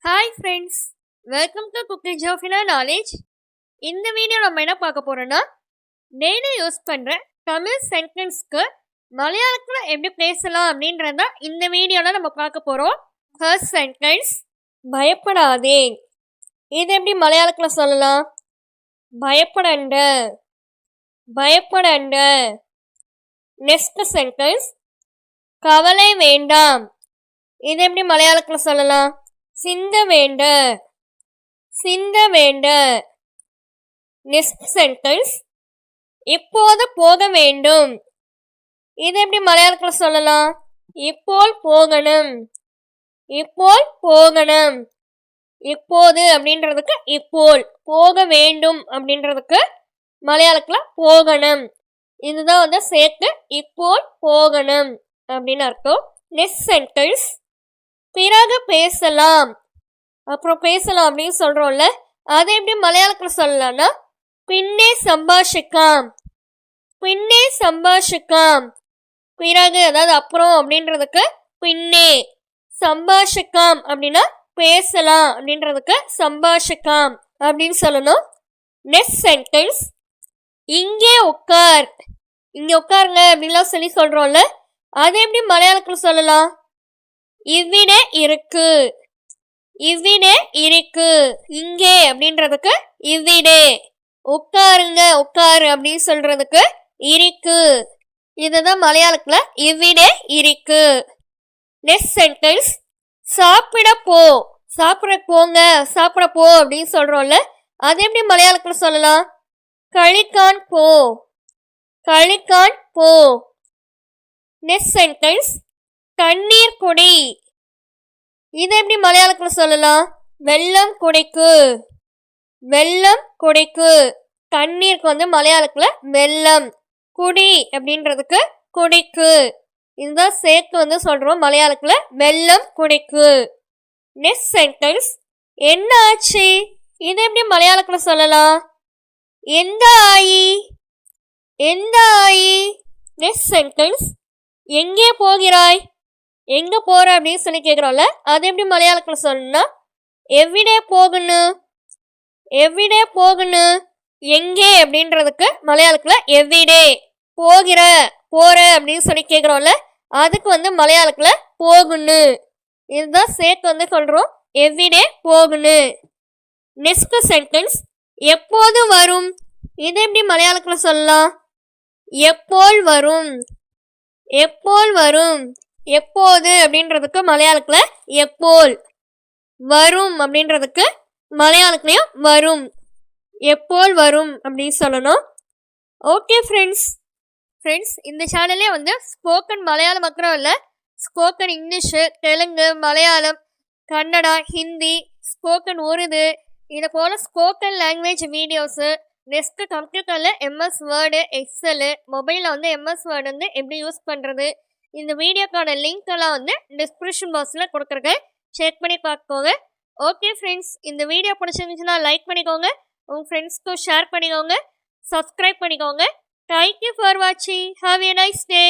Hi friends, welcome to குட்டி ஜோஃபினா knowledge. இந்த video நம்ம என்ன பார்க்க போகிறோன்னா, டெய்லி யூஸ் பண்ணுற தமிழ் சென்டென்ஸ்க்கு மலையாளத்தில் எப்படி பேசலாம் அப்படின்றத இந்த வீடியோவில் நம்ம பார்க்க போகிறோம். ஃபர்ஸ்ட் சென்டென்ஸ், பயப்படாதே. இது எப்படி மலையாளத்தில் சொல்லலாம்? பயப்படண்ட, பயப்படண்ட. நெக்ஸ்ட் சென்டென்ஸ், கவலை வேண்டாம். இது எப்படி மலையாளத்தில் சொல்லலாம்? சிந்த வேண்ட, சிந்த வேண்ட. நெக்ஸ்ட் சென்டென்ஸ், இப்போது போக வேண்டும். இது எப்படி மலையாளத்தில் சொல்லலாம்? இப்போல் போகணும், இப்போல் போகணும். இப்போது அப்படின்றதுக்கு இப்போல், போக வேண்டும் அப்படின்றதுக்கு மலையாளத்தில் போகணும். இதுதான் சேர்த்து இப்போல் போகணும் அப்படின்னு அர்த்தம். நெக்ஸ்ட் சென்டென்ஸ், பிறகு பேசலாம். அப்புறம் பேசலாம் அப்படின்னு சொல்றோம்ல, அதை எப்படி மலையாளத்தில் சொல்லலாம்னா, பின்னே சம்பாஷிக்காம், பின்னே சம்பாஷிக்காம். பிறகு அதாவது அப்புறம் அப்படின்றதுக்கு பின்னே, சம்பாஷிக்காம் அப்படின்னா பேசலாம் அப்படின்றதுக்கு சம்பாஷிக்காம் அப்படின்னு சொல்லணும். நெக்ஸ்ட் சென்டென்ஸ், இங்கே உட்கார். இங்கே உட்காருங்க அப்படின்லாம் சொல்றோம்ல, அதை எப்படி மலையாளத்தில் சொல்லலாம்? இவ்விடே இருக்கு, இவ்விடே இருக்கு. இங்கே அப்படின்றதுக்கு இவ்விடே, உட்காருங்க உட்காரு அப்படின்னு சொல்றதுக்கு இருக்கு. இதுதான் மலையாளத்துல இவ்விடே இருக்கு. நெக்ஸ்ட் சென்டென்ஸ், சாப்பிட போ. சாப்பிட போங்க, சாப்பிட போ அப்படின்னு சொல்றோம்ல, அது எப்படி மலையாளத்துல சொல்லலாம்? கழிக்கான் போ, கழிக்கான் போ. நெக்ஸ்ட் சென்டென்ஸ், தண்ணீர் குடி. இது எப்படி மலையாளத்தில் சொல்லலாம்? வெள்ளம் குடிக்கு, வெள்ளம் குடிக்கு. தண்ணீருக்கு மலையாளத்தில் வெள்ளம், குடி அப்படின்றதுக்கு குடிக்கு. இதுதான் சேர்த்து சொல்றோம் மலையாளத்தில் வெள்ளம் குடிக்கு. நெக்ஸ்ட் சென்டென்ஸ், என்ன ஆச்சு. இது எப்படி மலையாளத்தில் சொல்லலாம்? எந்த ஆயி, எந்த ஆயி. நெக்ஸ்ட் சென்டென்ஸ், எங்கே போகிறாய். எங்க போற அப்படின்னு கேட்குறோம்ல, அது எப்படி மலையாளத்தில் சொல்லணும்னா, எவ்விடே போகணும், எவ்விடே போகணும். எங்கே அப்படின்றதுக்கு மலையாளத்தில் எவ்விடே, போகிற போற அப்படின்னு கேட்குறோம்ல, அதுக்கு மலையாளத்தில் போகணும். இதுதான் சேர்த்து சொல்றோம் எவ்விடே போகணும். நெக்ஸ்ட் சென்டென்ஸ், எப்போது வரும். இது எப்படி மலையாளத்தில் சொல்லலாம்? எப்போல் வரும், எப்போல் வரும். எப்போது அப்படின்றதுக்கு மலையாளத்தில் எப்போல், வரும் அப்படின்றதுக்கு மலையாளத்துலையும் வரும், எப்போல் வரும் அப்படின்னு சொல்லணும். ஓகே ஃப்ரெண்ட்ஸ், இந்த சேனல்லே ஸ்போக்கன் மலையாளம் மாத்திரம் இல்லை, spoken English, Telugu, Malayalam, Kannada, Hindi, spoken Urdu, இதை போல் ஸ்போக்கன் லாங்குவேஜ் வீடியோஸு, நெக்ஸ்ட்டு கம்ப்யூட்டரில் எம்எஸ் வேர்டு, எக்ஸலு, மொபைலில் எம்எஸ் வேர்டு எப்படி யூஸ் பண்ணுறது, இந்த வீடியோக்கான லிங்க் எல்லாம் டிஸ்கிரிப்ஷன் பாக்ஸில் கொடுக்குறேன், செக் பண்ணி பார்த்துக்கோங்க. ஓகே ஃப்ரெண்ட்ஸ், இந்த வீடியோ பிடிச்சிருந்துச்சுன்னா லைக் பண்ணிக்கோங்க, உங்கள் ஃப்ரெண்ட்ஸ்க்கும் ஷேர் பண்ணிக்கோங்க, சப்ஸ்கிரைப் பண்ணிக்கோங்க. தேங்க்யூ ஃபார் வாட்சிங். Have a nice day.